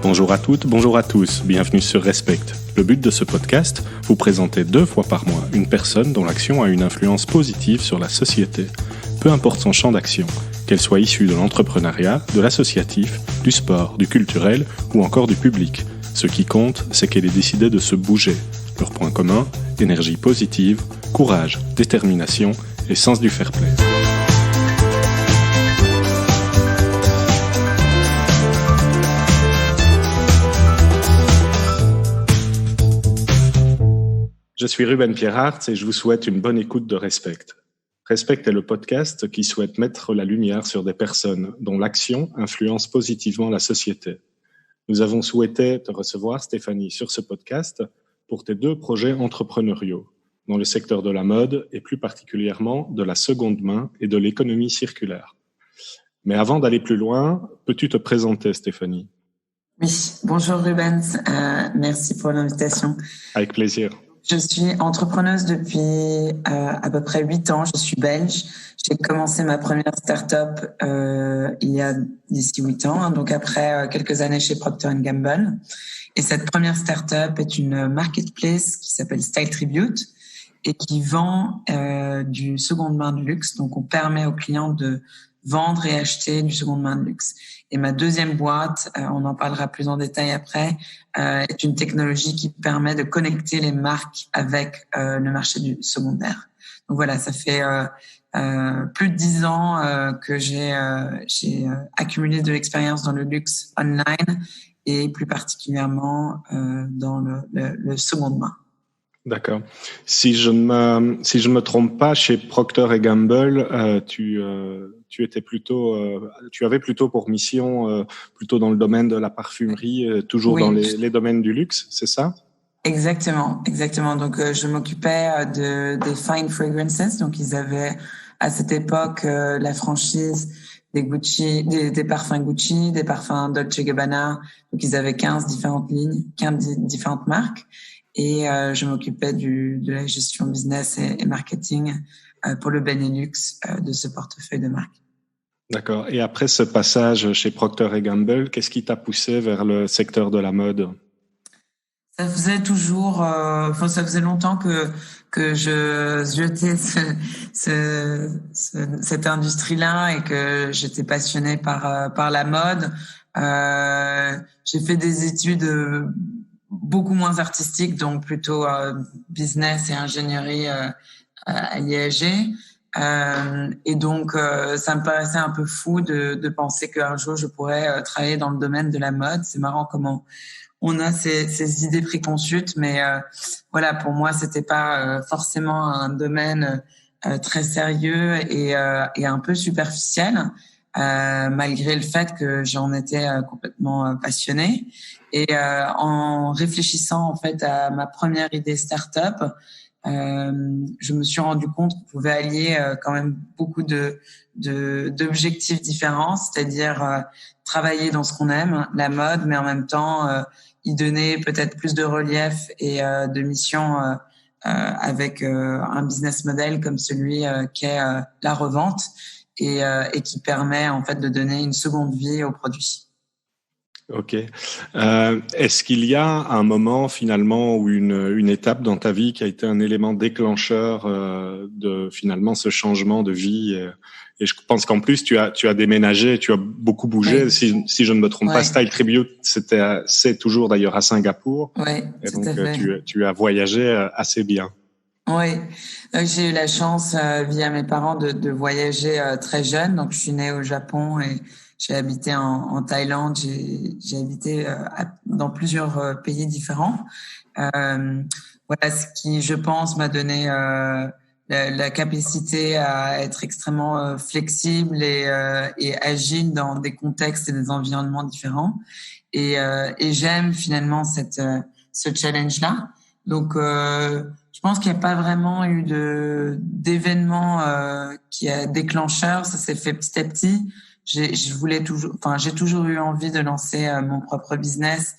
Bonjour à toutes, bonjour à tous, bienvenue sur Respect. Le but de ce podcast, vous présenter 2 fois par mois une personne dont l'action a une influence positive sur la société. Peu importe son champ d'action, qu'elle soit issue de l'entrepreneuriat, de l'associatif, du sport, du culturel ou encore du public. Ce qui compte, c'est qu'elle ait décidé de se bouger. Leur point commun, énergie positive, courage, détermination et sens du fair play. Je suis Ruben Pierhardt et je vous souhaite une bonne écoute de Respect. Respect est le podcast qui souhaite mettre la lumière sur des personnes dont l'action influence positivement la société. Nous avons souhaité te recevoir, Stéphanie, sur ce podcast pour tes 2 projets entrepreneuriaux dans le secteur de la mode et plus particulièrement de la seconde main et de l'économie circulaire. Mais avant d'aller plus loin, peux-tu te présenter, Stéphanie ? Oui, bonjour Rubens, merci pour l'invitation. Avec plaisir. Je suis entrepreneuse depuis à peu près 8 ans. Je suis belge. J'ai commencé ma première start-up il y a d'ici 8 ans, donc après quelques années chez Procter & Gamble. Et cette première start-up est une marketplace qui s'appelle Style Tribute et qui vend du seconde main de luxe. Donc on permet aux clients de vendre et acheter du seconde main de luxe. Et ma deuxième boîte, on en parlera plus en détail après, est une technologie qui permet de connecter les marques avec le marché du secondaire. Donc voilà, ça fait plus de 10 ans que j'ai accumulé de l'expérience dans le luxe online et plus particulièrement dans le seconde main. D'accord. Si je ne me trompe pas, chez Procter & Gamble, tu avais plutôt pour mission plutôt dans le domaine de la parfumerie, toujours oui. Dans les domaines du luxe, c'est ça ? Exactement. Donc je m'occupais des fine fragrances. Donc ils avaient à cette époque la franchise des Gucci, des parfums Gucci, des parfums Dolce & Gabbana. Donc ils avaient 15 différentes lignes, 15 différentes marques. Et je m'occupais de la gestion business et marketing pour le Benelux de ce portefeuille de marque. D'accord. Et après ce passage chez Procter & Gamble, qu'est-ce qui t'a poussé vers le secteur de la mode ? Ça faisait longtemps que je jetais cette industrie-là et que j'étais passionnée par la mode. J'ai fait des études beaucoup moins artistiques, donc plutôt business et ingénierie à l'IAG. Et donc, ça me paraissait un peu fou de penser qu'un jour, je pourrais travailler dans le domaine de la mode. C'est marrant comment on a ces idées préconçues, mais voilà, pour moi, c'était pas forcément un domaine très sérieux et un peu superficiel, malgré le fait que j'en étais complètement passionnée. Et en réfléchissant en fait à ma première idée start-up, je me suis rendu compte qu'on pouvait allier quand même beaucoup d'objectifs différents, c'est-à-dire travailler dans ce qu'on aime, la mode, mais en même temps y donner peut-être plus de relief et de mission avec un business model comme celui qu'est la revente et qui permet en fait de donner une seconde vie aux produits. Ok. Est-ce qu'il y a un moment finalement ou une étape dans ta vie qui a été un élément déclencheur de finalement ce changement de vie et je pense qu'en plus tu as déménagé, tu as beaucoup bougé. Oui. Si je ne me trompe pas, Style Tribute c'est toujours d'ailleurs à Singapour. Oui, et tout donc à fait. Tu as voyagé assez bien. Oui, j'ai eu la chance via mes parents de voyager très jeune. Donc je suis née au Japon et j'ai habité en Thaïlande, j'ai habité dans plusieurs pays différents. Voilà, ce qui, je pense, m'a donné la capacité à être extrêmement flexible et agile dans des contextes et des environnements différents. Et j'aime finalement ce challenge-là. Donc, je pense qu'il n'y a pas vraiment eu d'événement qui a déclencheur. Ça s'est fait petit à petit. J'ai toujours eu envie de lancer mon propre business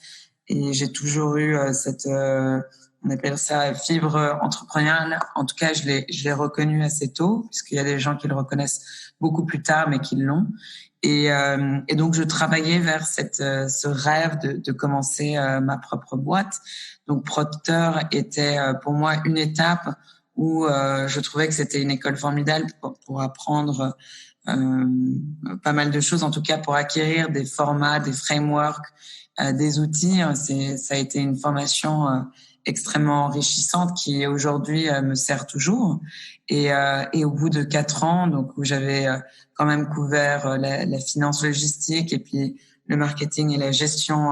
et j'ai toujours eu on appelle ça fibre entrepreneuriale. En tout cas, je l'ai reconnu assez tôt, puisqu'il y a des gens qui le reconnaissent beaucoup plus tard, mais qui l'ont. Et donc, je travaillais vers ce rêve de commencer ma propre boîte. Donc, Procter était pour moi une étape où je trouvais que c'était une école formidable pour apprendre pas mal de choses, en tout cas pour acquérir des formats, des frameworks, des outils. Ça a été une formation extrêmement enrichissante qui aujourd'hui me sert toujours. Et au bout de 4 ans, donc où j'avais quand même couvert la finance logistique et puis le marketing et la gestion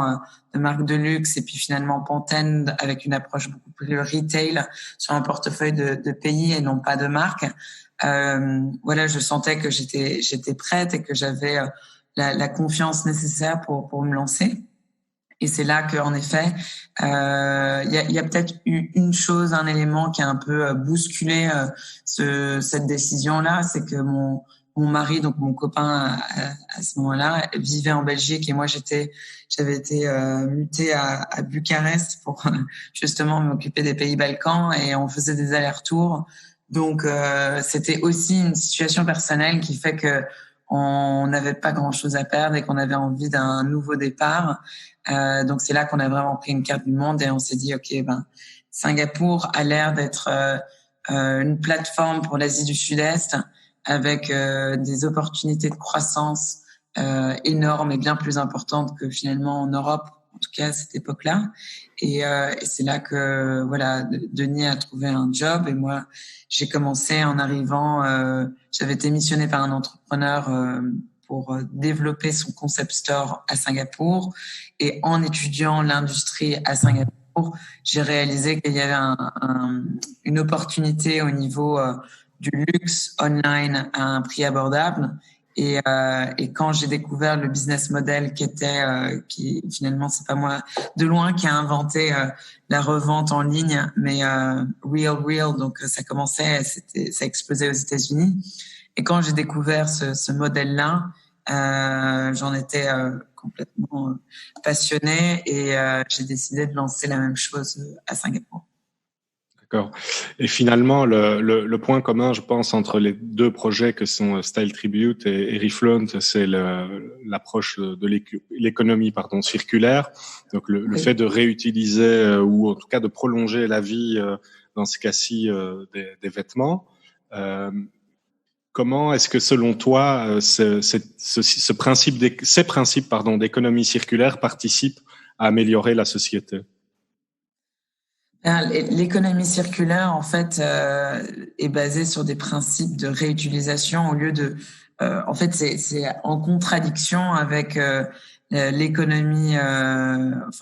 de marques de luxe et puis finalement Pantene avec une approche beaucoup plus retail sur un portefeuille de pays et non pas de marques. Voilà, je sentais que j'étais prête et que j'avais la confiance nécessaire pour me lancer. Et c'est là qu'en effet, il y a peut-être eu une chose, un élément qui a un peu bousculé cette décision-là, c'est que mon mari, donc mon copain à ce moment-là, vivait en Belgique et moi j'avais été mutée à Bucarest pour justement m'occuper des pays Balkans et on faisait des allers-retours. Donc c'était aussi une situation personnelle qui fait que on n'avait pas grand-chose à perdre et qu'on avait envie d'un nouveau départ. Donc c'est là qu'on a vraiment pris une carte du monde et on s'est dit ok, Singapour a l'air d'être une plateforme pour l'Asie du Sud-Est avec des opportunités de croissance énormes et bien plus importantes que finalement en Europe, en tout cas à cette époque-là. Et c'est là que voilà, Denis a trouvé un job et moi j'ai commencé en arrivant. J'avais été missionnée par un entrepreneur pour développer son concept store à Singapour. Et en étudiant l'industrie à Singapour, j'ai réalisé qu'il y avait une opportunité au niveau du luxe online à un prix abordable. Et quand j'ai découvert le business model qui finalement c'est pas moi de loin qui a inventé la revente en ligne, mais Real, donc ça commençait, ça explosait aux États-Unis. Et quand j'ai découvert ce modèle-là, j'en étais complètement passionnée et j'ai décidé de lancer la même chose à Singapour. D'accord. Et finalement, le point commun, je pense, entre les deux projets que sont Style Tribute et Reflaunt, c'est l'approche de l'économie, circulaire. Donc, le fait de réutiliser ou en tout cas de prolonger la vie, dans ce cas-ci, des vêtements. Comment est-ce que, selon toi, ces principes d'économie circulaire participent à améliorer la société? L'économie circulaire, en fait, est basée sur des principes de réutilisation au lieu de. En fait, c'est en contradiction avec l'économie,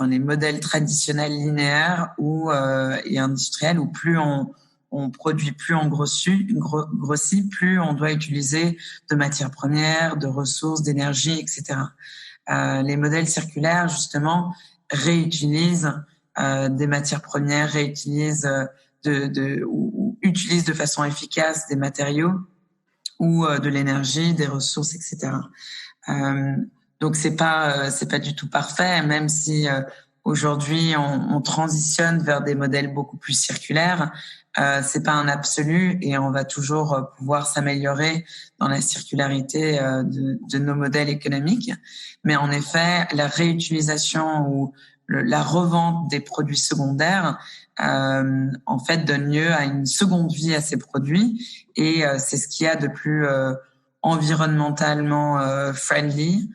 les modèles traditionnels linéaires et industriels où plus on produit, plus on grossit, plus on doit utiliser de matières premières, de ressources, d'énergie, etc. Les modèles circulaires, justement, réutilisent des matières premières, réutilisent ou utilisent de façon efficace des matériaux ou de l'énergie, des ressources, etc. Donc c'est pas du tout parfait, même si aujourd'hui on transitionne vers des modèles beaucoup plus circulaires. C'est pas un absolu et on va toujours pouvoir s'améliorer dans la circularité de nos modèles économiques. Mais en effet, la réutilisation ou la revente des produits secondaires en fait donne lieu à une seconde vie à ces produits et c'est ce qu'il y a de plus environnementalement friendly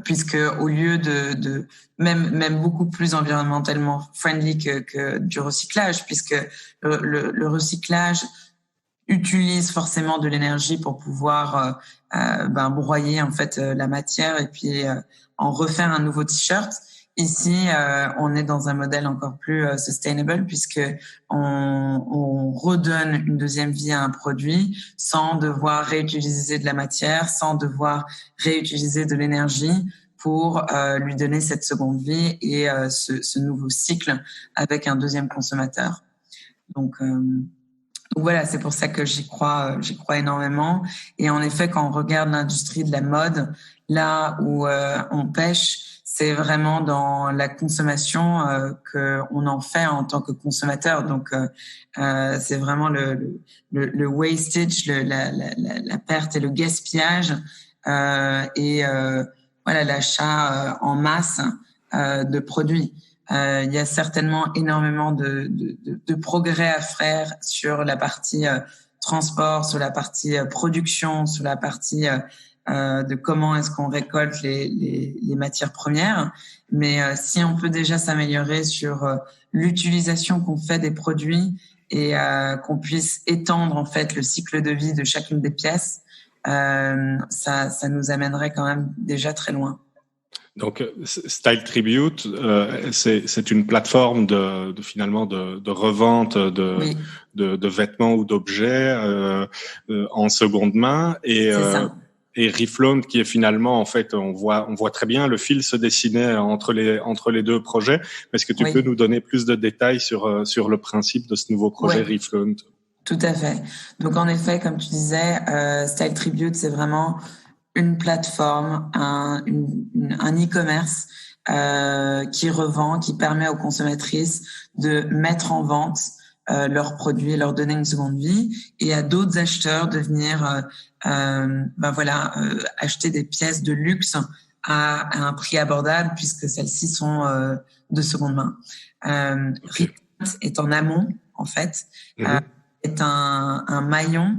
puisque au lieu de même beaucoup plus environnementalement friendly que du recyclage, puisque le recyclage utilise forcément de l'énergie pour pouvoir broyer en fait la matière et puis en refaire un nouveau t-shirt. Ici, on est dans un modèle encore plus sustainable puisque on redonne une deuxième vie à un produit sans devoir réutiliser de la matière, sans devoir réutiliser de l'énergie pour lui donner cette seconde vie et ce nouveau cycle avec un deuxième consommateur. Donc voilà, c'est pour ça que j'y crois énormément. Et en effet, quand on regarde l'industrie de la mode, là où on pêche, c'est vraiment dans la consommation que on en fait en tant que consommateur. Donc c'est vraiment le wastage, la perte et le gaspillage et voilà l'achat en masse de produits. Il y a certainement énormément de progrès à faire sur la partie transport, sur la partie production, sur la partie de comment est-ce qu'on récolte les matières premières. Mais si on peut déjà s'améliorer sur l'utilisation qu'on fait des produits et qu'on puisse étendre en fait le cycle de vie de chacune des pièces, ça nous amènerait quand même déjà très loin. Donc, Style Tribute, c'est une plateforme finalement de revente Oui, de vêtements ou d'objets en seconde main c'est ça. et Reflaunt qui est finalement en fait on voit très bien le fil se dessiner entre les deux projets. Est-ce que tu Oui, peux nous donner plus de détails sur le principe de ce nouveau projet oui, Reflaunt? tout à fait. Donc en effet, comme tu disais, Style Tribute, c'est vraiment une plateforme, un e-commerce qui revend, qui permet aux consommatrices de mettre en vente leurs produits, leur donner une seconde vie, et à d'autres acheteurs de venir acheter des pièces de luxe à un prix abordable puisque celles-ci sont de seconde main. Okay. Reflaunt est en amont en fait, est un maillon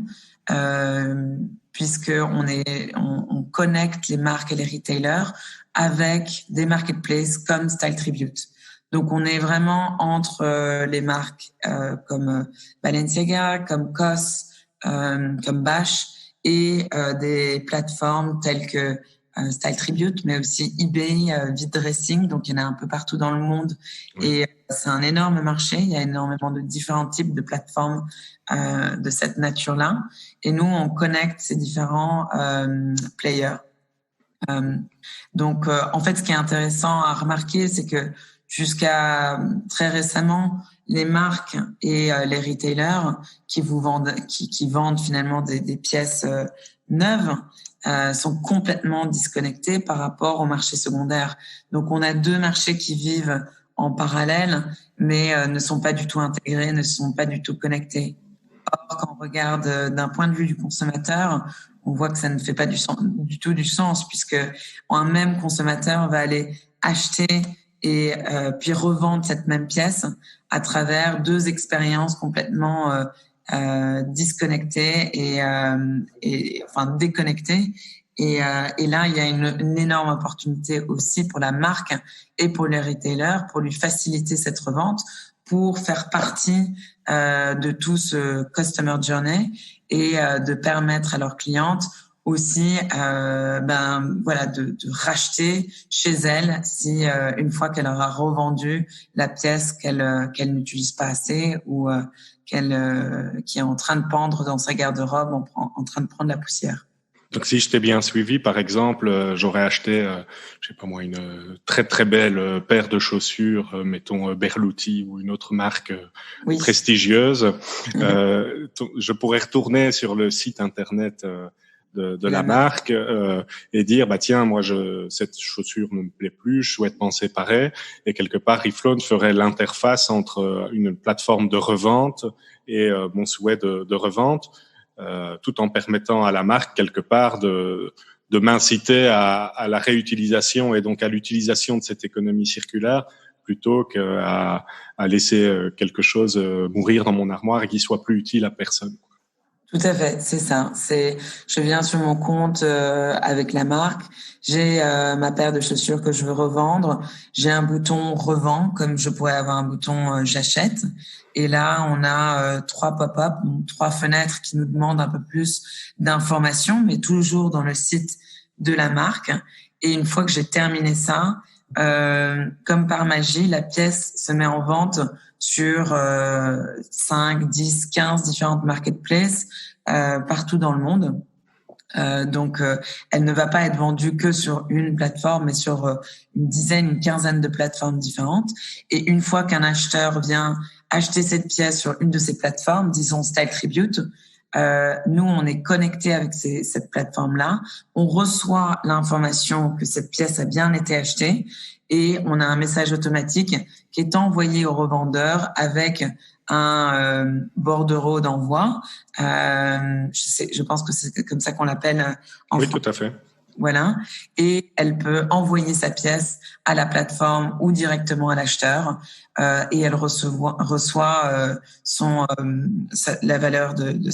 puisque on connecte les marques et les retailers avec des marketplaces comme Style Tribute. Donc on est vraiment entre les marques comme Balenciaga, comme COS, comme Bash et des plateformes telles que Style Tribute, mais aussi eBay, Dressing. Donc il y en a un peu partout dans le monde et c'est un énorme marché. Il y a énormément de différents types de plateformes de cette nature-là. Et nous, on connecte ces différents players. Donc, en fait, ce qui est intéressant à remarquer, c'est que jusqu'à très récemment, les marques et les retailers qui vendent finalement des pièces neuves sont complètement disconnectés par rapport au marché secondaire. Donc, on a deux marchés qui vivent en parallèle, mais ne sont pas du tout intégrés, ne sont pas du tout connectés. Or, quand on regarde d'un point de vue du consommateur, on voit que ça ne fait pas du tout du sens, puisque un même consommateur va aller acheter et puis revendre cette même pièce à travers deux expériences complètement disconnectées et enfin déconnectées. Et là, il y a une énorme opportunité aussi pour la marque et pour les retailers pour lui faciliter cette revente, pour faire partie de tout ce customer journey et de permettre à leurs clientes aussi de racheter chez elles si une fois qu'elle aura revendu la pièce qu'elle n'utilise pas assez ou qui est en train de pendre dans sa garde-robe en train de prendre la poussière. Donc, si je t'ai bien suivi, par exemple, j'aurais acheté, je sais pas moi, une très très belle paire de chaussures, mettons Berluti ou une autre marque prestigieuse. Je pourrais retourner sur le site internet de la marque et dire bah tiens, moi cette chaussure ne me plaît plus, je souhaite m'en séparer. Et quelque part, Reflaunt ferait l'interface entre une plateforme de revente et mon souhait de revente. Tout en permettant à la marque quelque part de m'inciter à la réutilisation et donc à l'utilisation de cette économie circulaire plutôt qu'à laisser quelque chose mourir dans mon armoire et qui soit plus utile à personne. Tout à fait, c'est ça. Je viens sur mon compte avec la marque, j'ai ma paire de chaussures que je veux revendre, j'ai un bouton revend comme je pourrais avoir un bouton j'achète. Et là, on a 3 pop-up, 3 fenêtres qui nous demandent un peu plus d'informations, mais toujours dans le site de la marque. Et une fois que j'ai terminé ça, comme par magie, la pièce se met en vente sur 5, 10, 15 différentes marketplaces partout dans le monde. Donc, elle ne va pas être vendue que sur une plateforme, mais sur une dizaine, une quinzaine de plateformes différentes. Et une fois qu'un acheteur vient acheter cette pièce sur une de ces plateformes, disons Style Tribute, nous, on est connecté avec cette plateforme-là. On reçoit l'information que cette pièce a bien été achetée et on a un message automatique qui est envoyé au revendeur avec un bordereau d'envoi. Je pense que c'est comme ça qu'on l'appelle en Oui, France. tout à fait. Voilà. Et elle peut envoyer sa pièce à la plateforme ou directement à l'acheteur. Et elle reçoit la valeur de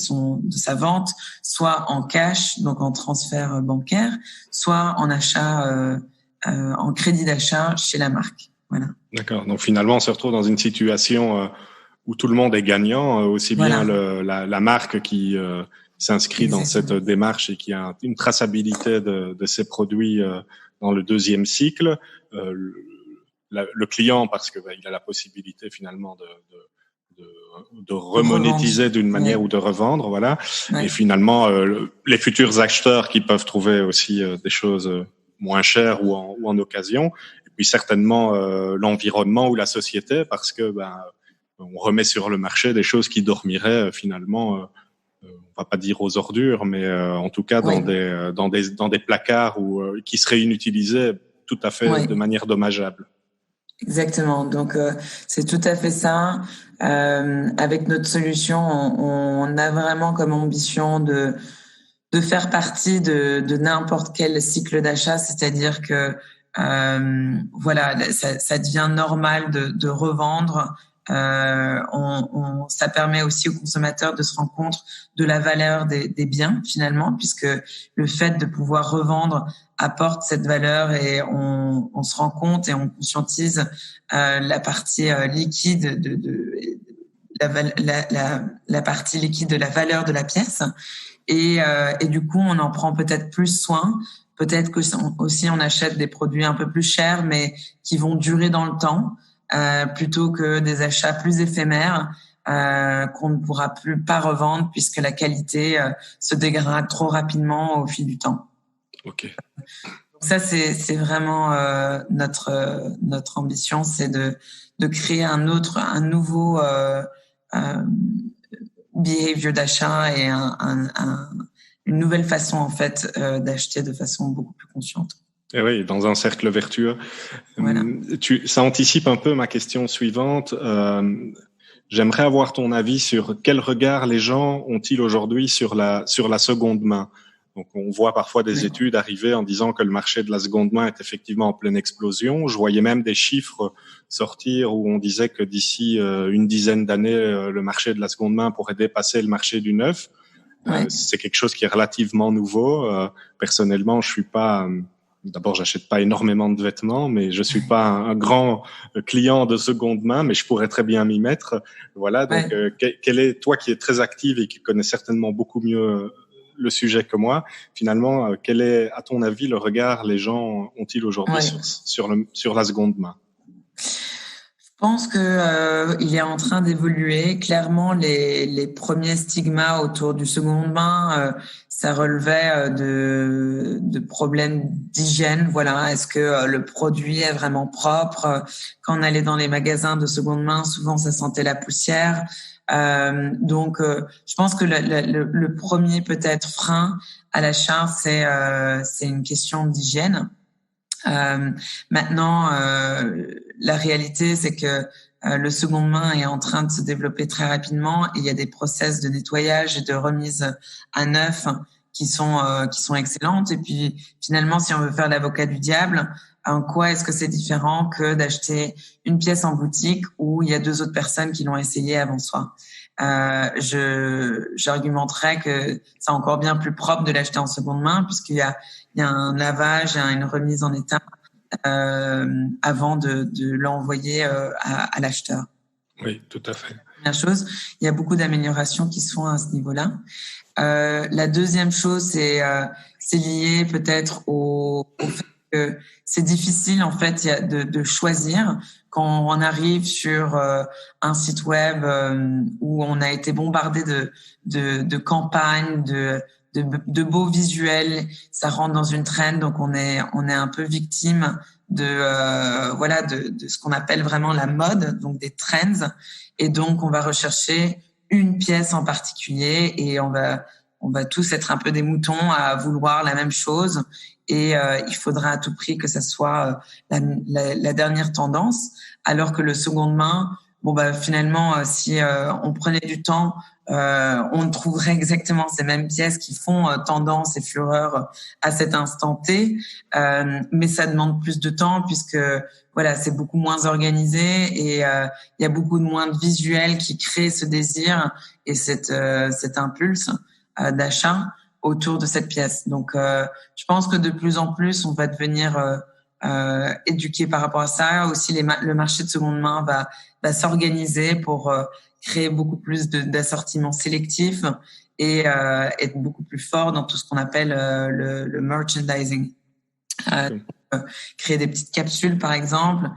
sa vente, soit en cash, donc en transfert bancaire, soit en achat, en crédit d'achat chez la marque. Voilà. D'accord. Donc finalement, on se retrouve dans une situation où tout le monde est gagnant, aussi bien la marque qui s'inscrit dans cette démarche et qui a une traçabilité de ses produits dans le deuxième cycle, le client parce que il a la possibilité finalement de remonétiser d'une manière ou de revendre, voilà. Ouais. Et finalement, les futurs acheteurs qui peuvent trouver aussi des choses moins chères ou en occasion, et puis certainement l'environnement ou la société parce que on remet sur le marché des choses qui dormiraient finalement, on va pas dire aux ordures, mais en tout cas dans des placards ou qui seraient inutilisés tout à fait de manière dommageable. Exactement. Donc c'est tout à fait ça. Avec notre solution, on a vraiment comme ambition de faire partie de n'importe quel cycle d'achat, c'est-à-dire que voilà, ça devient normal de revendre. Ça permet aussi aux consommateurs de se rendre compte de la valeur des biens finalement, puisque le fait de pouvoir revendre apporte cette valeur et on se rend compte et on conscientise la partie liquide la partie liquide de la valeur de la pièce et du coup on en prend peut-être plus soin. Peut-être que aussi on achète des produits un peu plus chers mais qui vont durer dans le temps. Plutôt que des achats plus éphémères qu'on ne pourra plus pas revendre puisque la qualité se dégrade trop rapidement au fil du temps. Ok. Donc ça c'est vraiment notre ambition, c'est de créer un nouveau behavior d'achat et une nouvelle façon en fait d'acheter de façon beaucoup plus consciente. Et oui, dans un cercle vertueux. Voilà. Ça anticipe un peu ma question suivante. J'aimerais avoir ton avis sur quel regard les gens ont-ils aujourd'hui sur la seconde main. Donc, on voit parfois des études arriver en disant que le marché de la seconde main est effectivement en pleine explosion. Je voyais même des chiffres sortir où on disait que d'ici une dizaine d'années, le marché de la seconde main pourrait dépasser le marché du neuf. C'est quelque chose qui est relativement nouveau. Personnellement, je suis pas... D'abord, j'achète pas énormément de vêtements, mais je suis pas un grand client de seconde main, mais je pourrais très bien m'y mettre. Voilà. Donc, quel est, toi qui es très active et qui connais certainement beaucoup mieux le sujet que moi, finalement, quel est, à ton avis, le regard les gens ont-ils aujourd'hui sur la seconde main? Je pense que il est en train d'évoluer. Clairement, les premiers stigmas autour du seconde main, ça relevait de problèmes d'hygiène. Voilà, est-ce que le produit est vraiment propre? Quand on allait dans les magasins de seconde main, souvent ça sentait la poussière. Donc, je pense que le premier peut-être frein à l'achat, c'est une question d'hygiène. Maintenant, la réalité, c'est que le seconde main est en train de se développer très rapidement et il y a des process de nettoyage et de remise à neuf qui sont excellentes. Et puis, finalement, si on veut faire l'avocat du diable, en quoi est-ce que c'est différent que d'acheter une pièce en boutique où il y a deux autres personnes qui l'ont essayé avant soi? J'argumenterais que c'est encore bien plus propre de l'acheter en seconde main puisqu'il y a un lavage, une remise en état avant de l'envoyer à l'acheteur. Oui, tout à fait. Première chose, il y a beaucoup d'améliorations qui se font à ce niveau-là. La deuxième chose, c'est lié peut-être au fait que c'est difficile en fait de choisir quand on arrive sur un site web où on a été bombardé de campagnes, de beaux visuels, ça rentre dans une trend, donc on est un peu victime de ce qu'on appelle vraiment la mode, donc des trends, et donc on va rechercher une pièce en particulier et on va tous être un peu des moutons à vouloir la même chose et il faudra à tout prix que ça soit la dernière tendance, alors que le seconde main, finalement, si on prenait du temps, on trouverait exactement ces mêmes pièces qui font tendance et fureur à cet instant T, mais ça demande plus de temps puisque voilà, c'est beaucoup moins organisé et il y a beaucoup moins de visuels qui créent ce désir et cet impulse d'achat autour de cette pièce. Donc, je pense que de plus en plus, on va devenir éduqué par rapport à ça. Aussi, le marché de seconde main va s'organiser pour créer beaucoup plus d'assortiments sélectifs et être beaucoup plus fort dans tout ce qu'on appelle le merchandising. Créer des petites capsules par exemple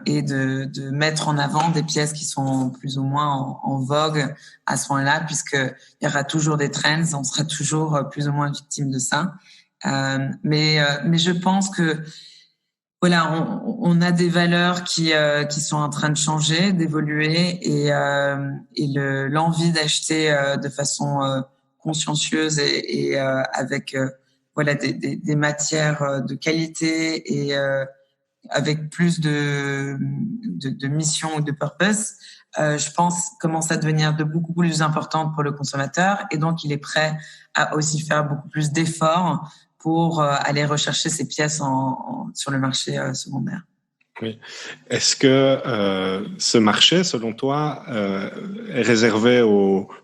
et de mettre en avant des pièces qui sont plus ou moins en vogue à ce moment-là, puisque il y aura toujours des trends, on sera toujours plus ou moins victime de ça, mais je pense que voilà, on a des valeurs qui sont en train de changer, d'évoluer et l'envie d'acheter de façon consciencieuse et avec voilà des matières de qualité et avec plus de mission ou de purpose, je pense commence à devenir de beaucoup plus importante pour le consommateur et donc il est prêt à aussi faire beaucoup plus d'efforts pour aller rechercher ces pièces sur le marché secondaire. Oui. Est-ce que ce marché, selon toi, est réservé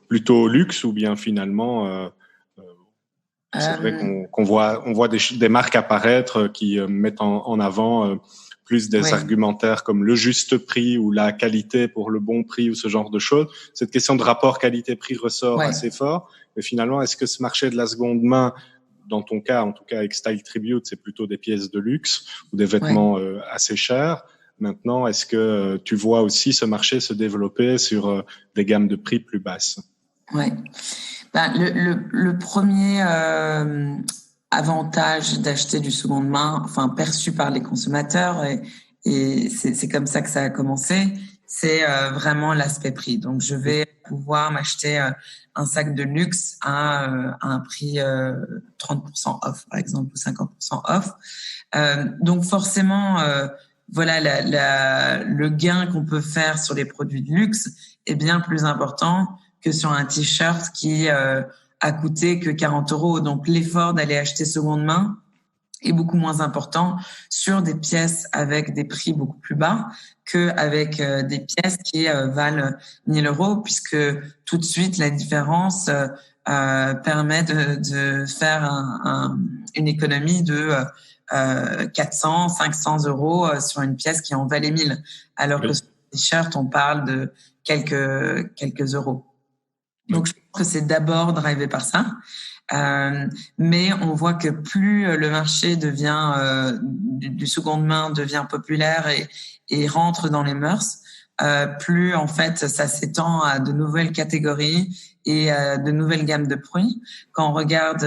plutôt au luxe ou bien finalement c'est vrai qu'on voit des marques apparaître qui mettent en avant plus des argumentaires comme le juste prix ou la qualité pour le bon prix ou ce genre de choses. Cette question de rapport qualité-prix ressort assez fort. Mais finalement, est-ce que ce marché de la seconde main, dans ton cas, en tout cas avec Style Tribute, c'est plutôt des pièces de luxe ou des vêtements assez chers. Maintenant, est-ce que tu vois aussi ce marché se développer sur des gammes de prix plus basses? Ouais. Le premier avantage d'acheter du seconde main, enfin perçu par les consommateurs, et c'est comme ça que ça a commencé, c'est vraiment l'aspect prix. Donc je vais pouvoir m'acheter un sac de luxe à un prix 30% off, par exemple, ou 50% off. Donc forcément, voilà, le gain qu'on peut faire sur les produits de luxe est bien plus important que sur un t-shirt qui a coûté que 40 €. Donc l'effort d'aller acheter seconde main est beaucoup moins important sur des pièces avec des prix beaucoup plus bas qu'avec des pièces qui valent 1 000 €, puisque tout de suite la différence permet de faire une économie de 400, 500 € sur une pièce qui en valait 1 000, alors que sur un t-shirt on parle de quelques euros. Donc je pense que c'est d'abord drivé par ça. Mais on voit que plus le marché devient du seconde main devient populaire et rentre dans les mœurs, plus en fait ça s'étend à de nouvelles catégories et de nouvelles gammes de prix. Quand on regarde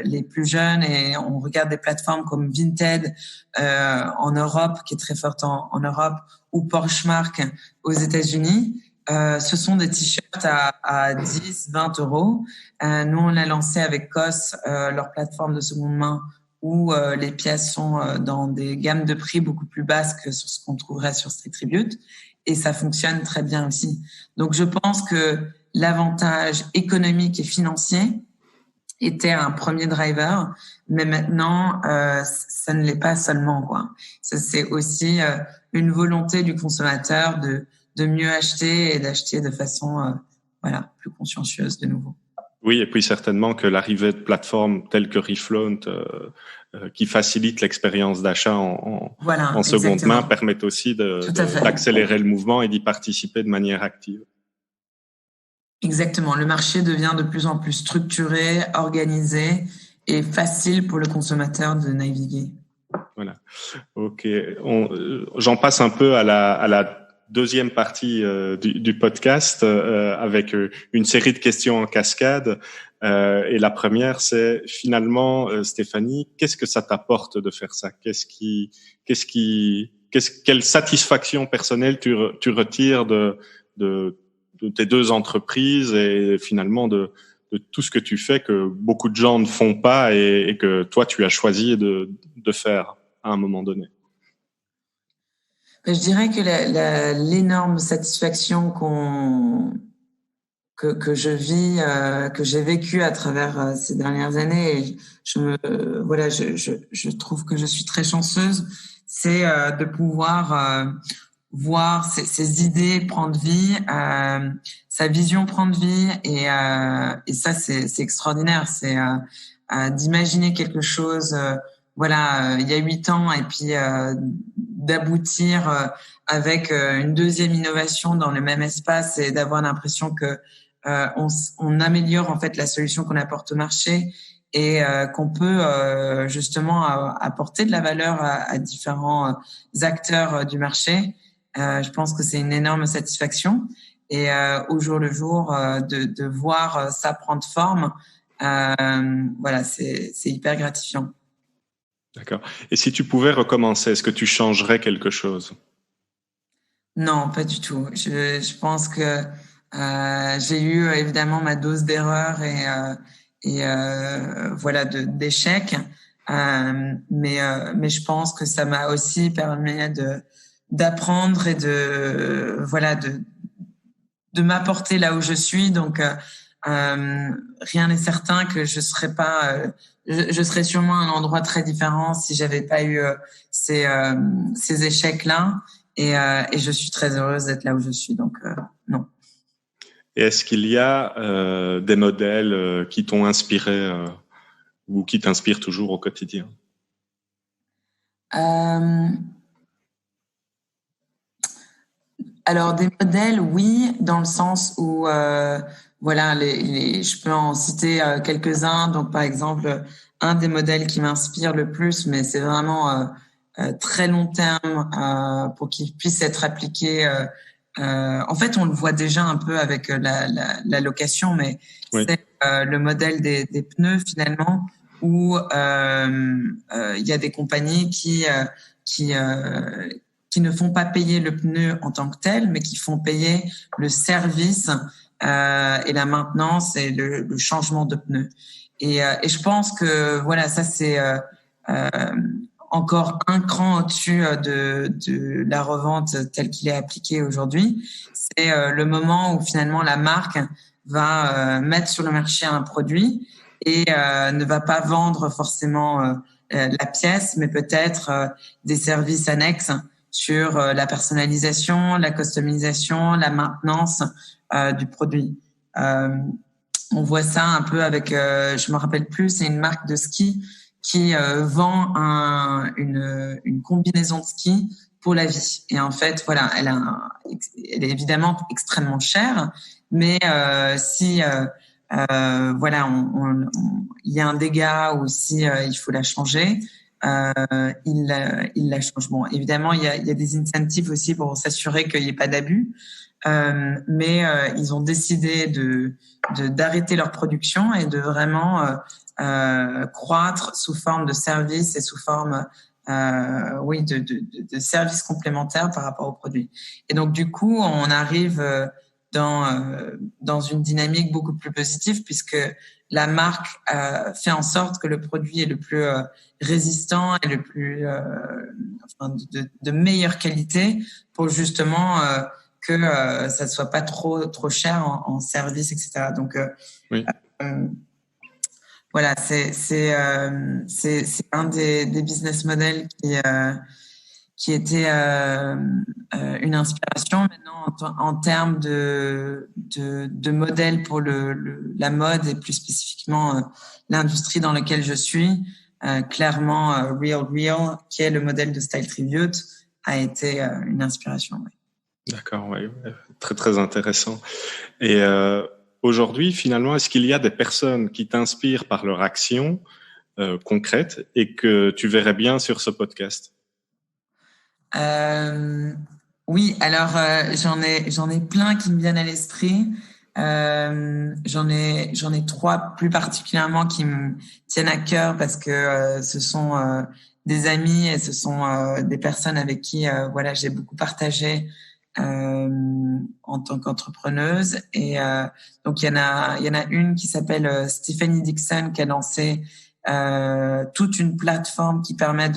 les plus jeunes et on regarde des plateformes comme Vinted en Europe, qui est très forte en Europe, ou Poshmark aux États-Unis, ce sont des t-shirts à 10, 20 €. Nous, on l'a lancé avec COS, leur plateforme de seconde main, où les pièces sont dans des gammes de prix beaucoup plus basses que sur ce qu'on trouverait sur Style Tribute. Et ça fonctionne très bien aussi. Donc, je pense que l'avantage économique et financier était un premier driver, mais maintenant, ça ne l'est pas seulement, quoi. Ça, c'est aussi une volonté du consommateur de mieux acheter et d'acheter de façon plus consciencieuse de nouveau. Oui, et puis certainement que l'arrivée de plateformes telles que Reflaunt qui facilitent l'expérience d'achat en seconde main permettent aussi d'accélérer le mouvement et d'y participer de manière active. Exactement. Le marché devient de plus en plus structuré, organisé et facile pour le consommateur de naviguer. Voilà. Ok. J'en passe un peu à la deuxième partie du podcast avec une série de questions en cascade. Et la première, c'est finalement, Stéphanie, qu'est-ce que ça t'apporte de faire ça? Quelle satisfaction personnelle tu retires de tes deux entreprises et finalement de tout ce que tu fais que beaucoup de gens ne font pas et que toi, tu as choisi de faire à un moment donné? Je dirais que l'énorme satisfaction que je vis, que j'ai vécu à travers ces dernières années, et je trouve que je suis très chanceuse, c'est de pouvoir voir ses idées prendre vie, sa vision prendre vie, et ça c'est extraordinaire. C'est d'imaginer quelque chose, il y a 8 ans, et puis d'aboutir avec une deuxième innovation dans le même espace, et d'avoir l'impression que on améliore en fait la solution qu'on apporte au marché, et qu'on peut justement apporter de la valeur à différents acteurs du marché. Je pense que c'est une énorme satisfaction, et au jour le jour de voir ça prendre forme, c'est hyper gratifiant. D'accord. Et si tu pouvais recommencer, est-ce que tu changerais quelque chose? Non, pas du tout. Je pense que j'ai eu évidemment ma dose d'erreurs et d'échecs, mais je pense que ça m'a aussi permis d'apprendre et de m'apporter là où je suis. Donc rien n'est certain que je serais pas je serais sûrement à un endroit très différent si j'avais pas eu ces échecs-là, et je suis très heureuse d'être là où je suis, donc non. Et est-ce qu'il y a des modèles qui t'ont inspiré ou qui t'inspirent toujours au quotidien? Alors des modèles, oui, dans le sens où je peux en citer quelques-uns. Donc par exemple, un des modèles qui m'inspire le plus, mais c'est vraiment très long terme pour qu'il puisse être appliqué. En fait, on le voit déjà un peu avec la location, mais oui, c'est le modèle des pneus finalement, où il y a des compagnies qui ne font pas payer le pneu en tant que tel, mais qui font payer le service et la maintenance et le changement de pneus. Et je pense que ça c'est encore un cran au-dessus de la revente telle qu'il est appliqué aujourd'hui. C'est le moment où finalement la marque va mettre sur le marché un produit et ne va pas vendre forcément la pièce, mais peut-être des services annexes sur la personnalisation, la customisation, la maintenance du produit. On voit ça un peu avec, je me rappelle plus, c'est une marque de ski qui vend une combinaison de ski pour la vie. Et en fait, elle est évidemment extrêmement chère, mais si il y a un dégât, ou si il faut la changer, il la change. Bon, évidemment, il y a des incentives aussi pour s'assurer qu'il n'y ait pas d'abus, mais ils ont décidé d'arrêter leur production et de vraiment croître sous forme de services et sous forme de services complémentaires par rapport aux produits. Et donc du coup, on arrive dans une dynamique beaucoup plus positive, puisque la marque fait en sorte que le produit est le plus résistant et le plus de meilleure qualité, pour justement que ça ne soit pas trop cher en service, etc. Donc oui. C'est un des business models qui était une inspiration. Maintenant, en termes de modèle pour la mode, et plus spécifiquement l'industrie dans laquelle je suis, clairement Real Real, qui est le modèle de Style Tribute, a été une inspiration. Oui. D'accord, oui, très très intéressant. Et aujourd'hui, finalement, est-ce qu'il y a des personnes qui t'inspirent par leur action concrète et que tu verrais bien sur ce podcast? Oui, alors j'en ai plein qui me viennent à l'esprit. J'en ai 3 plus particulièrement qui me tiennent à cœur, parce que ce sont des amis, et ce sont des personnes avec qui j'ai beaucoup partagé en tant qu'entrepreneuse. Et donc il y en a une qui s'appelle Stephanie Dixon qui a lancé toute une plateforme qui permet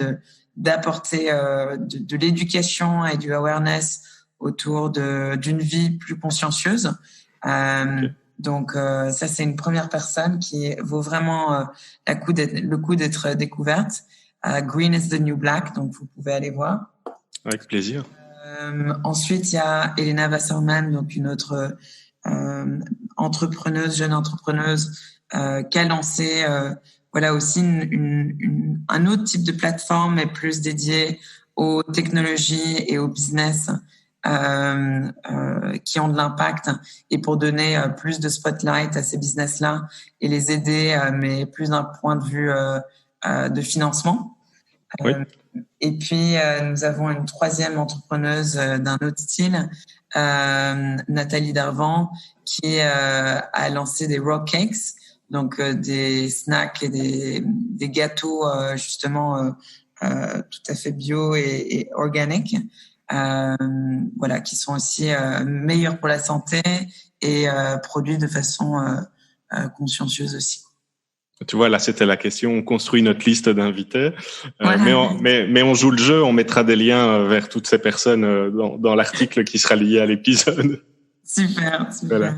d'apporter de l'éducation et du awareness autour d'une vie plus consciencieuse. Okay. Donc ça c'est une première personne qui vaut vraiment le coup d'être découverte. Green is the New Black, donc vous pouvez aller voir. Avec plaisir. Ensuite, il y a Elena Wasserman, donc une autre jeune entrepreneuse, qui a lancé aussi un autre type de plateforme, mais plus dédiée aux technologies et au business qui ont de l'impact, et pour donner plus de spotlight à ces business-là et les aider, mais plus d'un point de vue de financement. Oui. Et puis, nous avons une troisième entrepreneuse d'un autre style, Nathalie Darvan, qui a lancé des Rock Cakes, donc des snacks et des gâteaux justement tout à fait bio et organiques, qui sont aussi meilleurs pour la santé et produits de façon consciencieuse aussi. Tu vois, là, c'était la question. On construit notre liste d'invités, mais on joue le jeu. On mettra des liens vers toutes ces personnes dans l'article qui sera lié à l'épisode. Super. Voilà.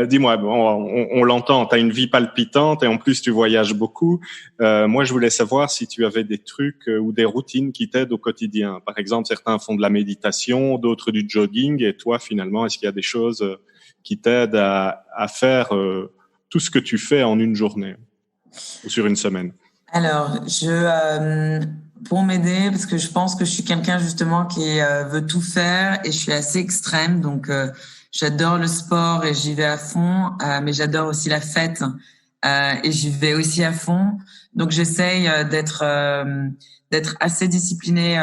Dis-moi, on l'entend, tu as une vie palpitante et en plus, tu voyages beaucoup. Moi, je voulais savoir si tu avais des trucs ou des routines qui t'aident au quotidien. Par exemple, certains font de la méditation, d'autres du jogging. Et toi, finalement, est-ce qu'il y a des choses qui t'aident à faire tout ce que tu fais en une journée ou sur une semaine? Alors, pour m'aider, parce que je pense que je suis quelqu'un justement qui veut tout faire et je suis assez extrême, donc j'adore le sport et j'y vais à fond, mais j'adore aussi la fête et j'y vais aussi à fond. Donc j'essaye d'être assez disciplinée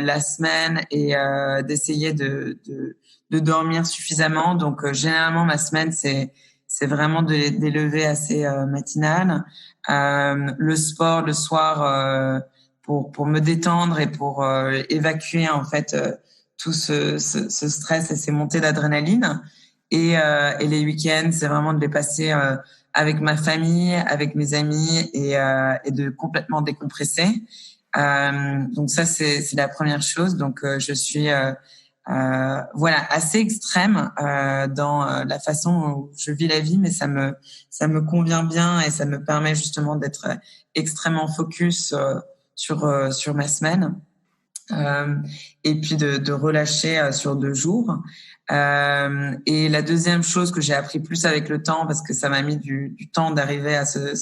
la semaine et d'essayer de dormir suffisamment. Donc généralement ma semaine c'est vraiment des levées assez matinales. Le sport le soir pour me détendre et pour évacuer en fait tout ce stress et ces montées d'adrénaline. Et les week-ends, c'est vraiment de les passer avec ma famille, avec mes amis et de complètement décompresser. Donc ça, c'est la première chose. Donc je suis assez extrême dans la façon où je vis la vie, mais ça me convient bien et ça me permet justement d'être extrêmement focus sur ma semaine et puis de relâcher sur 2 jours. Et la deuxième chose que j'ai appris plus avec le temps, parce que ça m'a mis du temps d'arriver à ce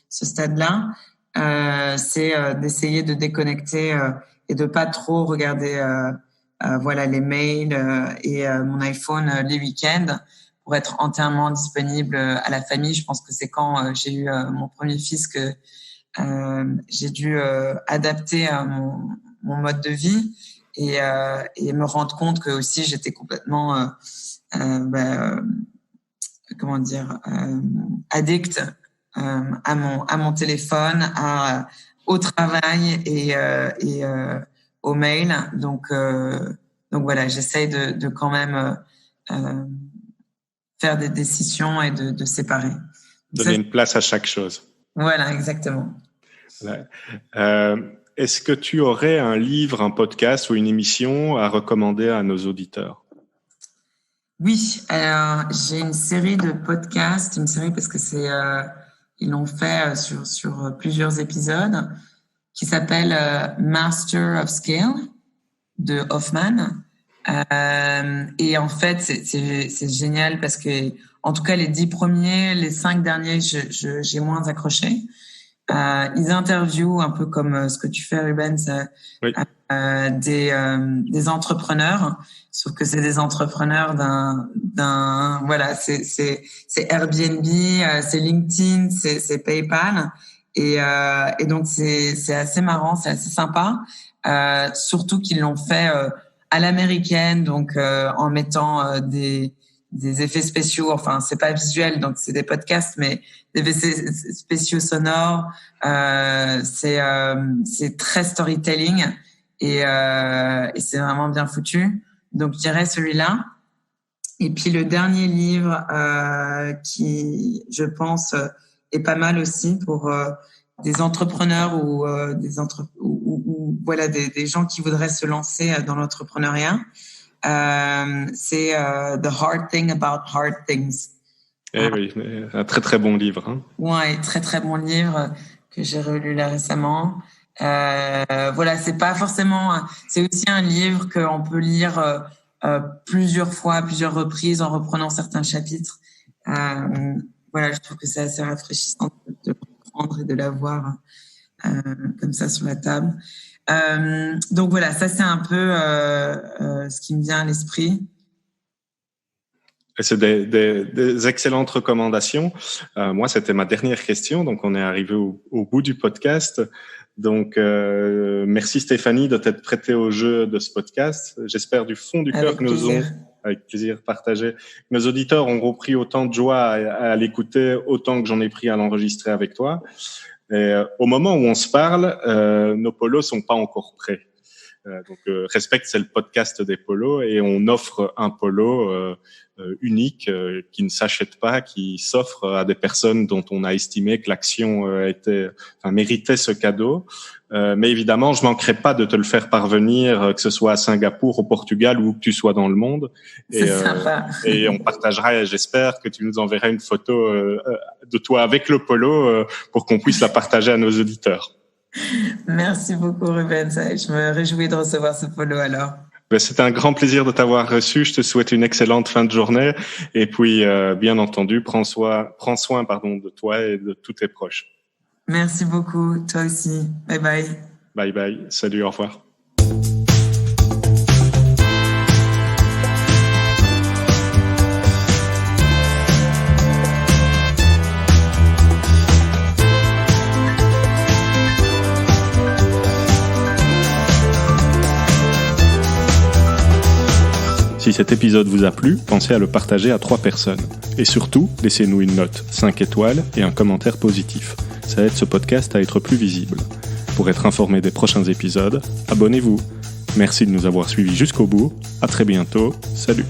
stade-là, c'est d'essayer de déconnecter et de pas trop regarder les mails et mon iPhone les week-ends pour être entièrement disponible à la famille. Je pense que c'est quand j'ai eu mon premier fils que j'ai dû adapter mon mode de vie et me rendre compte que aussi j'étais complètement addict à mon téléphone, au travail et au mail. Donc voilà, j'essaye de quand même faire des décisions et de séparer. Donner une place à chaque chose. Voilà, exactement. Est-ce que tu aurais un livre, un podcast ou une émission à recommander à nos auditeurs? Oui, alors j'ai une série de podcasts, parce que ils l'ont fait sur plusieurs épisodes, qui s'appelle Master of Scale de Hoffman. Et en fait, c'est génial parce que, en tout cas, les 10 premiers, les 5 derniers, j'ai moins accroché. Ils interviewent un peu comme ce que tu fais, Rubens, oui. Des entrepreneurs, sauf que c'est des entrepreneurs c'est Airbnb, c'est LinkedIn, c'est PayPal, et donc c'est assez marrant, c'est assez sympa, surtout qu'ils l'ont fait à l'américaine, donc en mettant des effets spéciaux, enfin c'est pas visuel, donc c'est des podcasts, mais des effets spéciaux sonores, c'est très storytelling et c'est vraiment bien foutu. Donc, je dirais celui-là. Et puis, le dernier livre qui, je pense, est pas mal aussi pour des entrepreneurs ou voilà des gens qui voudraient se lancer dans l'entrepreneuriat. C'est The Hard Thing About Hard Things. Oui, un très très bon livre. Hein. Ouais, très très bon livre que j'ai relu là récemment. Voilà, c'est pas forcément. C'est aussi un livre qu'on peut lire plusieurs fois, à plusieurs reprises, en reprenant certains chapitres. Voilà, je trouve que c'est assez rafraîchissant de reprendre et de l'avoir comme ça sur la table. Donc voilà, ça c'est un peu ce qui me vient à l'esprit. Et c'est des excellentes recommandations. Moi, c'était ma dernière question, donc on est arrivé au bout du podcast. Donc, merci Stéphanie de t'être prêtée au jeu de ce podcast. J'espère du fond du cœur que avec plaisir partagé, nos auditeurs auront pris autant de joie à l'écouter, autant que j'en ai pris à l'enregistrer avec toi. Et au moment où on se parle, nos polos sont pas encore prêts. Donc, Respect, c'est le podcast des polos et on offre un polo unique qui ne s'achète pas, qui s'offre à des personnes dont on a estimé que l'action méritait ce cadeau. Mais évidemment, je manquerai pas de te le faire parvenir, que ce soit à Singapour, au Portugal ou que tu sois dans le monde. C'est sympa. Et on partagera, j'espère que tu nous enverras une photo de toi avec le polo pour qu'on puisse la partager à nos auditeurs. Merci beaucoup Ruben, je me réjouis de recevoir ce polo alors. C'était un grand plaisir de t'avoir reçu. Je te souhaite une excellente fin de journée. Et puis, bien entendu, prends soin de toi et de tous tes proches. Merci beaucoup. Toi aussi. Bye bye. Bye bye. Salut, au revoir. Si cet épisode vous a plu, pensez à le partager à 3 personnes. Et surtout, laissez-nous une note, 5 étoiles et un commentaire positif. Ça aide ce podcast à être plus visible. Pour être informé des prochains épisodes, abonnez-vous. Merci de nous avoir suivis jusqu'au bout. À très bientôt. Salut.